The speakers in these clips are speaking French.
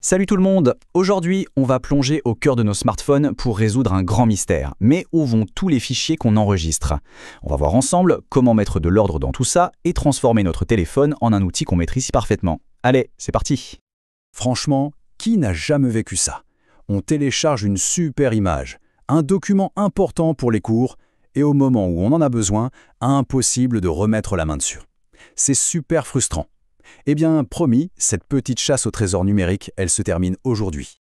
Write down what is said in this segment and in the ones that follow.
Salut tout le monde! Aujourd'hui, on va plonger au cœur de nos smartphones pour résoudre un grand mystère. Mais où vont tous les fichiers qu'on enregistre? On va voir ensemble comment mettre de l'ordre dans tout ça et transformer notre téléphone en un outil qu'on maîtrise si parfaitement. Allez, c'est parti! Franchement, qui n'a jamais vécu ça? On télécharge une super image, un document important pour les cours, et au moment où on en a besoin, impossible de remettre la main dessus. C'est super frustrant. Eh bien, promis, cette petite chasse au trésor numérique, elle se termine aujourd'hui.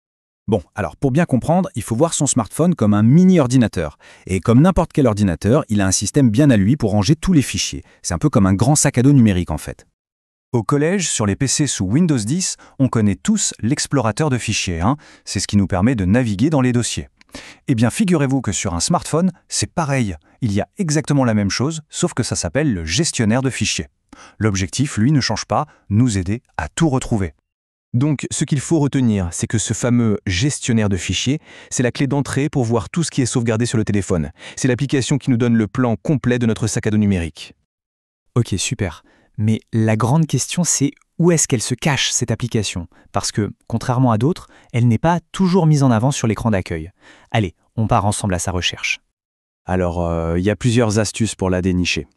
Bon, alors pour bien comprendre, il faut voir son smartphone comme un mini-ordinateur. Et comme n'importe quel ordinateur, il a un système bien à lui pour ranger tous les fichiers. C'est un peu comme un grand sac à dos numérique en fait. Au collège, sur les PC sous Windows 10, on connaît tous l'explorateur de fichiers. C'est ce qui nous permet de naviguer dans les dossiers. Eh bien, figurez-vous que sur un smartphone, c'est pareil. Il y a exactement la même chose, sauf que ça s'appelle le gestionnaire de fichiers. L'objectif, lui, ne change pas, nous aider à tout retrouver. Donc, ce qu'il faut retenir, c'est que ce fameux gestionnaire de fichiers, c'est la clé d'entrée pour voir tout ce qui est sauvegardé sur le téléphone. C'est l'application qui nous donne le plan complet de notre sac à dos numérique. Ok, super. Mais la grande question, c'est où est-ce qu'elle se cache, cette application? Parce que, contrairement à d'autres, elle n'est pas toujours mise en avant sur l'écran d'accueil. Allez, on part ensemble à sa recherche. Alors, il y a plusieurs astuces pour la dénicher.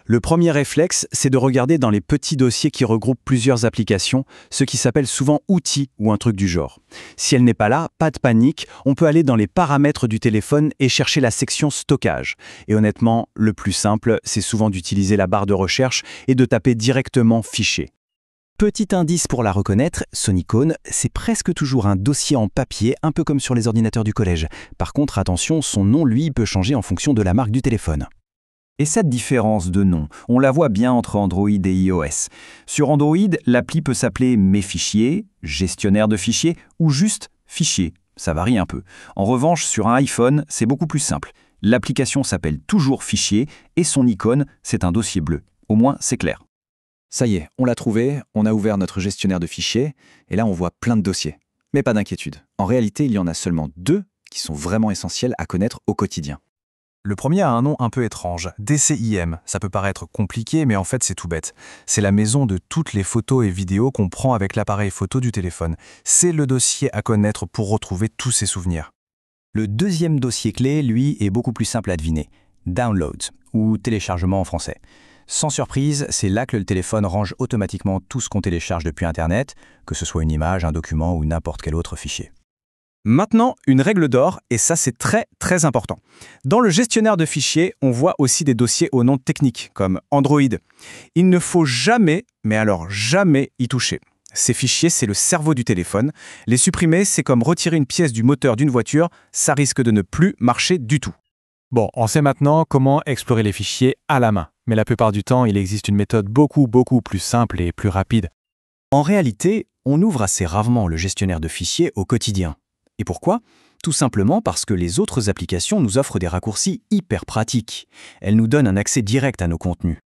Le premier réflexe, c'est de regarder dans les petits dossiers qui regroupent plusieurs applications, ce qui s'appelle souvent outils ou un truc du genre. Si elle n'est pas là, pas de panique, on peut aller dans les paramètres du téléphone et chercher la section stockage. Et honnêtement, le plus simple, c'est souvent d'utiliser la barre de recherche et de taper directement fichier. Petit indice pour la reconnaître, son icône, c'est presque toujours un dossier en papier, un peu comme sur les ordinateurs du collège. Par contre, attention, son nom, lui, peut changer en fonction de la marque du téléphone. Et cette différence de nom, on la voit bien entre Android et iOS. Sur Android, l'appli peut s'appeler Mes fichiers, gestionnaire de fichiers ou juste fichier. Ça varie un peu. En revanche, sur un iPhone, c'est beaucoup plus simple. L'application s'appelle toujours fichier et son icône, c'est un dossier bleu. Au moins, c'est clair. Ça y est, on l'a trouvé, on a ouvert notre gestionnaire de fichiers, et là on voit plein de dossiers. Mais pas d'inquiétude, en réalité il y en a seulement 2 qui sont vraiment essentiels à connaître au quotidien. Le premier a un nom un peu étrange, DCIM. Ça peut paraître compliqué, mais en fait c'est tout bête. C'est la maison de toutes les photos et vidéos qu'on prend avec l'appareil photo du téléphone. C'est le dossier à connaître pour retrouver tous ses souvenirs. Le deuxième dossier clé, lui, est beaucoup plus simple à deviner. Downloads, ou téléchargement en français. Sans surprise, c'est là que le téléphone range automatiquement tout ce qu'on télécharge depuis Internet, que ce soit une image, un document ou n'importe quel autre fichier. Maintenant, une règle d'or, et ça c'est très très important. Dans le gestionnaire de fichiers, on voit aussi des dossiers au nom technique, comme Android. Il ne faut jamais, mais alors jamais y toucher. Ces fichiers, c'est le cerveau du téléphone. Les supprimer, c'est comme retirer une pièce du moteur d'une voiture, ça risque de ne plus marcher du tout. Bon, on sait maintenant comment explorer les fichiers à la main. Mais la plupart du temps, il existe une méthode beaucoup plus simple et plus rapide. En réalité, on ouvre assez rarement le gestionnaire de fichiers au quotidien. Et pourquoi? Tout simplement parce que les autres applications nous offrent des raccourcis hyper pratiques. Elles nous donnent un accès direct à nos contenus.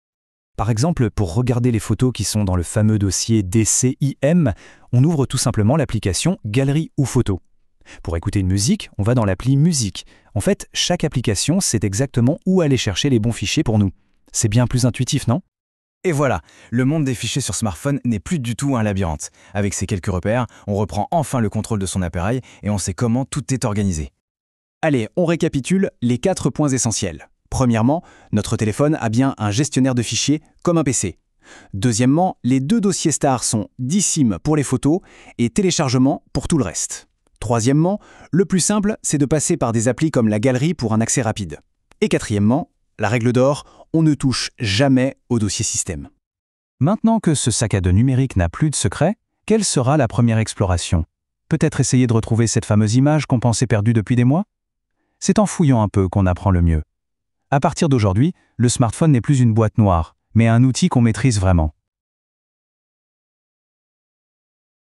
Par exemple, pour regarder les photos qui sont dans le fameux dossier DCIM, on ouvre tout simplement l'application Galerie ou Photos. Pour écouter une musique, on va dans l'appli Musique. En fait, chaque application sait exactement où aller chercher les bons fichiers pour nous. C'est bien plus intuitif, non? Et voilà, le monde des fichiers sur smartphone n'est plus du tout un labyrinthe. Avec ces quelques repères, on reprend enfin le contrôle de son appareil et on sait comment tout est organisé. Allez, on récapitule les 4 points essentiels. Premièrement, notre téléphone a bien un gestionnaire de fichiers comme un PC. Deuxièmement, les 2 dossiers stars sont DCIM pour les photos et téléchargement pour tout le reste. Troisièmement, le plus simple, c'est de passer par des applis comme la galerie pour un accès rapide. Et quatrièmement, la règle d'or, on ne touche jamais au dossier système. Maintenant que ce sac à dos numérique n'a plus de secret, quelle sera la première exploration? Peut-être essayer de retrouver cette fameuse image qu'on pensait perdue depuis des mois? C'est en fouillant un peu qu'on apprend le mieux. À partir d'aujourd'hui, le smartphone n'est plus une boîte noire, mais un outil qu'on maîtrise vraiment.